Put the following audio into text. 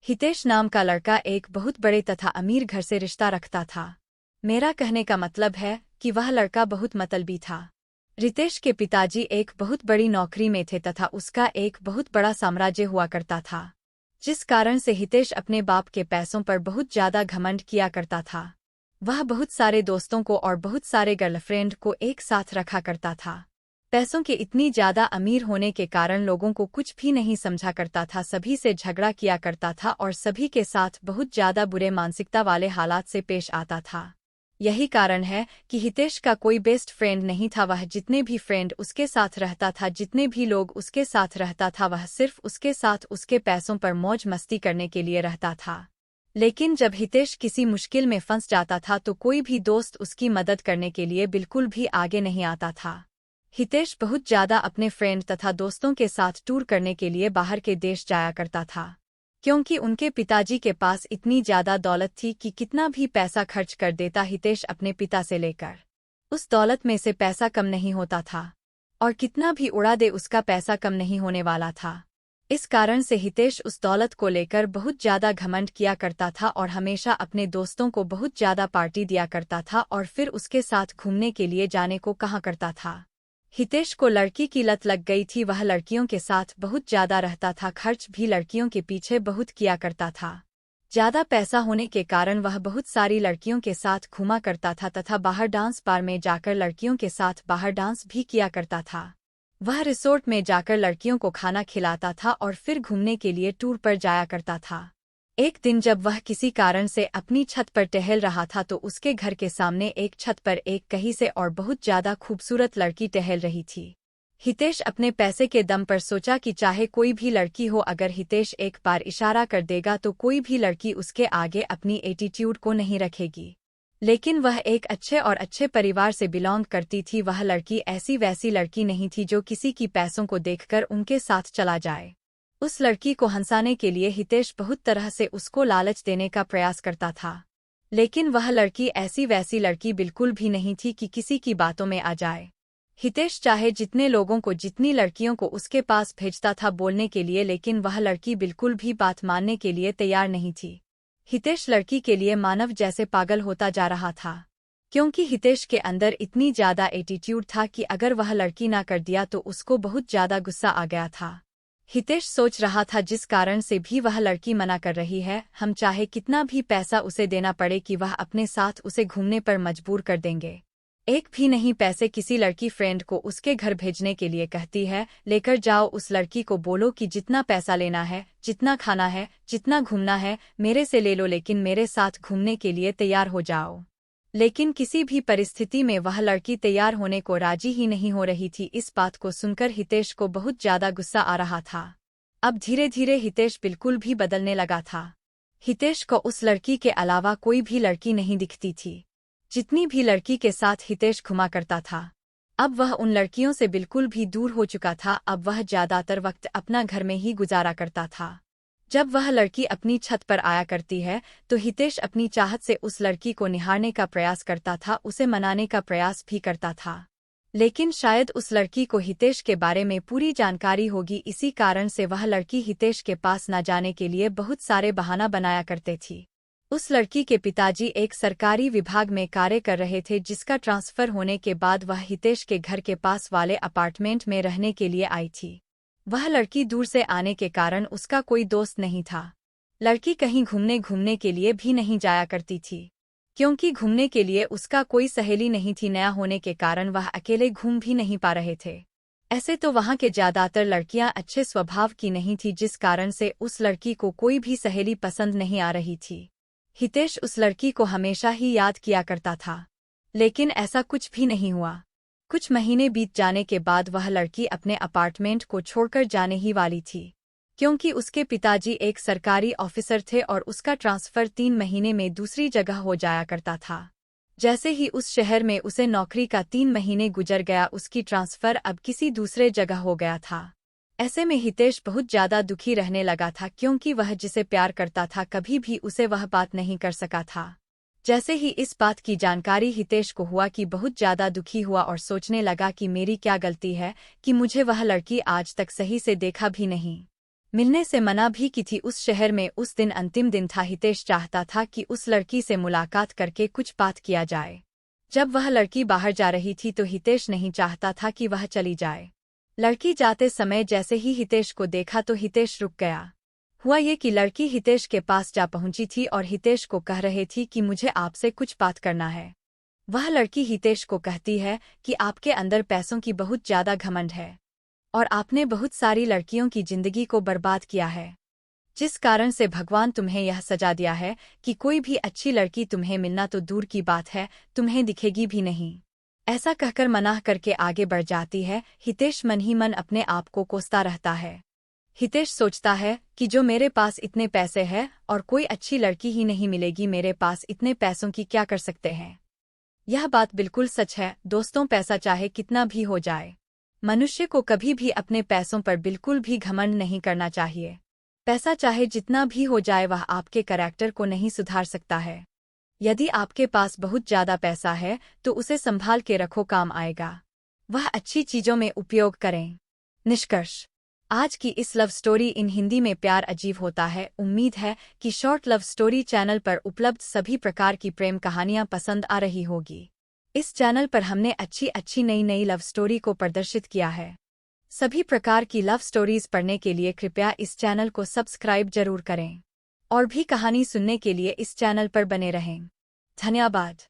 हितेश नाम का लड़का एक बहुत बड़े तथा अमीर घर से रिश्ता रखता था। मेरा कहने का मतलब है कि वह लड़का बहुत मतलबी था। रितेश के पिताजी एक बहुत बड़ी नौकरी में थे तथा उसका एक बहुत बड़ा साम्राज्य हुआ करता था, जिस कारण से हितेश अपने बाप के पैसों पर बहुत ज्यादा घमंड किया करता था। वह बहुत सारे दोस्तों को और बहुत सारे गर्लफ्रेंड को एक साथ रखा करता था। पैसों के इतनी ज्यादा अमीर होने के कारण लोगों को कुछ भी नहीं समझा करता था, सभी से झगड़ा किया करता था और सभी के साथ बहुत ज्यादा बुरे मानसिकता वाले हालात से पेश आता था। यही कारण है कि हितेश का कोई बेस्ट फ्रेंड नहीं था। वह जितने भी फ्रेंड उसके साथ रहता था, जितने भी लोग उसके साथ रहता था, वह सिर्फ उसके साथ उसके पैसों पर मौज मस्ती करने के लिए रहता था। लेकिन जब हितेश किसी मुश्किल में फंस जाता था तो कोई भी दोस्त उसकी मदद करने के लिए बिल्कुल भी आगे नहीं आता था। हितेश बहुत ज्यादा अपने फ्रेंड तथा दोस्तों के साथ टूर करने के लिए बाहर के देश जाया करता था, क्योंकि उनके पिताजी के पास इतनी ज्यादा दौलत थी कि कितना भी पैसा खर्च कर देता हितेश अपने पिता से लेकर, उस दौलत में से पैसा कम नहीं होता था, और कितना भी उड़ा दे उसका पैसा कम नहीं होने वाला था। इस कारण से हितेश उस दौलत को लेकर बहुत ज्यादा घमंड किया करता था और हमेशा अपने दोस्तों को बहुत ज्यादा पार्टी दिया करता था और फिर उसके साथ घूमने के लिए जाने को कहा करता था। हितेश को लड़की की लत लग गई थी। वह लड़कियों के साथ बहुत ज्यादा रहता था, खर्च भी लड़कियों के पीछे बहुत किया करता था। ज्यादा पैसा होने के कारण वह बहुत सारी लड़कियों के साथ घूमा करता था तथा बाहर डांस बार में जाकर लड़कियों के साथ बाहर डांस भी किया करता था। वह रिसोर्ट में जाकर लड़कियों को खाना खिलाता था और फिर घूमने के लिए टूर पर जाया करता था। एक दिन जब वह किसी कारण से अपनी छत पर टहल रहा था तो उसके घर के सामने एक छत पर एक कहीं से और बहुत ज्यादा खूबसूरत लड़की टहल रही थी। हितेश अपने पैसे के दम पर सोचा कि चाहे कोई भी लड़की हो, अगर हितेश एक बार इशारा कर देगा तो कोई भी लड़की उसके आगे अपनी एटीट्यूड को नहीं रखेगी। लेकिन वह एक अच्छे और अच्छे परिवार से बिलोंग करती थी। वह लड़की ऐसी वैसी लड़की नहीं थी जो किसी की पैसों को देखकर उनके साथ चला जाए। उस लड़की को हंसाने के लिए हितेश बहुत तरह से उसको लालच देने का प्रयास करता था, लेकिन वह लड़की ऐसी वैसी लड़की बिल्कुल भी नहीं थी कि किसी की बातों में आ जाए। हितेश चाहे जितने लोगों को, जितनी लड़कियों को उसके पास भेजता था बोलने के लिए, लेकिन वह लड़की बिल्कुल भी बात मानने के लिए तैयार नहीं थी। हितेश लड़की के लिए मानव जैसे पागल होता जा रहा था, क्योंकि हितेश के अंदर इतनी ज्यादा एटीट्यूड था कि अगर वह लड़की ना कर दिया तो उसको बहुत ज्यादा गुस्सा आ गया था। हितेश सोच रहा था जिस कारण से भी वह लड़की मना कर रही है, हम चाहे कितना भी पैसा उसे देना पड़े कि वह अपने साथ उसे घूमने पर मजबूर कर देंगे। एक भी नहीं पैसे किसी लड़की फ्रेंड को उसके घर भेजने के लिए कहती है, लेकर जाओ उस लड़की को, बोलो कि जितना पैसा लेना है, जितना खाना है, जितना घूमना है मेरे से ले लो, लेकिन मेरे साथ घूमने के लिए तैयार हो जाओ। लेकिन किसी भी परिस्थिति में वह लड़की तैयार होने को राजी ही नहीं हो रही थी। इस बात को सुनकर हितेश को बहुत ज्यादा गुस्सा आ रहा था। अब धीरे धीरे हितेश बिल्कुल भी बदलने लगा था। हितेश को उस लड़की के अलावा कोई भी लड़की नहीं दिखती थी। जितनी भी लड़की के साथ हितेश घुमा करता था, अब वह उन लड़कियों से बिल्कुल भी दूर हो चुका था। अब वह ज्यादातर वक्त अपना घर में ही गुजारा करता था। जब वह लड़की अपनी छत पर आया करती है तो हितेश अपनी चाहत से उस लड़की को निहारने का प्रयास करता था, उसे मनाने का प्रयास भी करता था। लेकिन शायद उस लड़की को हितेश के बारे में पूरी जानकारी होगी, इसी कारण से वह लड़की हितेश के पास न जाने के लिए बहुत सारे बहाना बनाया करते थी। उस लड़की के पिताजी एक सरकारी विभाग में कार्य कर रहे थे, जिसका ट्रांसफर होने के बाद वह हितेश के घर के पास वाले अपार्टमेंट में रहने के लिए आई थी। वह लड़की दूर से आने के कारण उसका कोई दोस्त नहीं था। लड़की कहीं घूमने के लिए भी नहीं जाया करती थी, क्योंकि घूमने के लिए उसका कोई सहेली नहीं थी। नया होने के कारण वह अकेले घूम भी नहीं पा रहे थे। ऐसे तो वहाँ के ज्यादातर लड़कियां अच्छे स्वभाव की नहीं थी, जिस कारण से उस लड़की को कोई भी सहेली पसंद नहीं आ रही थी। हितेश उस लड़की को हमेशा ही याद किया करता था, लेकिन ऐसा कुछ भी नहीं हुआ। कुछ महीने बीत जाने के बाद वह लड़की अपने अपार्टमेंट को छोड़कर जाने ही वाली थी, क्योंकि उसके पिताजी एक सरकारी ऑफिसर थे और उसका ट्रांसफर 3 महीने में दूसरी जगह हो जाया करता था। जैसे ही उस शहर में उसे नौकरी का 3 महीने गुजर गया, उसकी ट्रांसफर अब किसी दूसरे जगह हो गया था। ऐसे में हितेश बहुत ज्यादा दुखी रहने लगा था, क्योंकि वह जिसे प्यार करता था कभी भी उसे वह बात नहीं कर सका था। जैसे ही इस बात की जानकारी हितेश को हुआ कि बहुत ज्यादा दुखी हुआ और सोचने लगा कि मेरी क्या गलती है कि मुझे वह लड़की आज तक सही से देखा भी नहीं। मिलने से मना भी की थी। उस शहर में उस दिन अंतिम दिन था। हितेश चाहता था कि उस लड़की से मुलाकात करके कुछ बात किया जाए। जब वह लड़की बाहर जा रही थी तो हितेश नहीं चाहता था कि वह चली जाए। लड़की जाते समय जैसे ही हितेश को देखा तो हितेश रुक गया। हुआ ये कि लड़की हितेश के पास जा पहुंची थी और हितेश को कह रही थी कि मुझे आपसे कुछ बात करना है। वह लड़की हितेश को कहती है कि आपके अंदर पैसों की बहुत ज्यादा घमंड है और आपने बहुत सारी लड़कियों की जिंदगी को बर्बाद किया है, जिस कारण से भगवान तुम्हें यह सजा दिया है कि कोई भी अच्छी लड़की तुम्हें मिलना तो दूर की बात है, तुम्हें दिखेगी भी नहीं। ऐसा कहकर मनाह करके आगे बढ़ जाती है। हितेश मन ही मन अपने आप को कोसता रहता है। हितेश सोचता है कि जो मेरे पास इतने पैसे हैं और कोई अच्छी लड़की ही नहीं मिलेगी, मेरे पास इतने पैसों की क्या कर सकते हैं। यह बात बिल्कुल सच है दोस्तों, पैसा चाहे कितना भी हो जाए, मनुष्य को कभी भी अपने पैसों पर बिल्कुल भी घमंड नहीं करना चाहिए। पैसा चाहे जितना भी हो जाए वह आपके कैरेक्टर को नहीं सुधार सकता है। यदि आपके पास बहुत ज्यादा पैसा है तो उसे संभाल के रखो, काम आएगा। वह अच्छी चीजों में उपयोग करें। निष्कर्ष, आज की इस लव स्टोरी इन हिंदी में प्यार अजीब होता है। उम्मीद है कि शॉर्ट लव स्टोरी चैनल पर उपलब्ध सभी प्रकार की प्रेम कहानियां पसंद आ रही होगी। इस चैनल पर हमने अच्छी अच्छी नई नई लव स्टोरी को प्रदर्शित किया है। सभी प्रकार की लव स्टोरीज पढ़ने के लिए कृपया इस चैनल को सब्सक्राइब जरूर करें और भी कहानी सुनने के लिए इस चैनल पर बने रहें। धन्यवाद।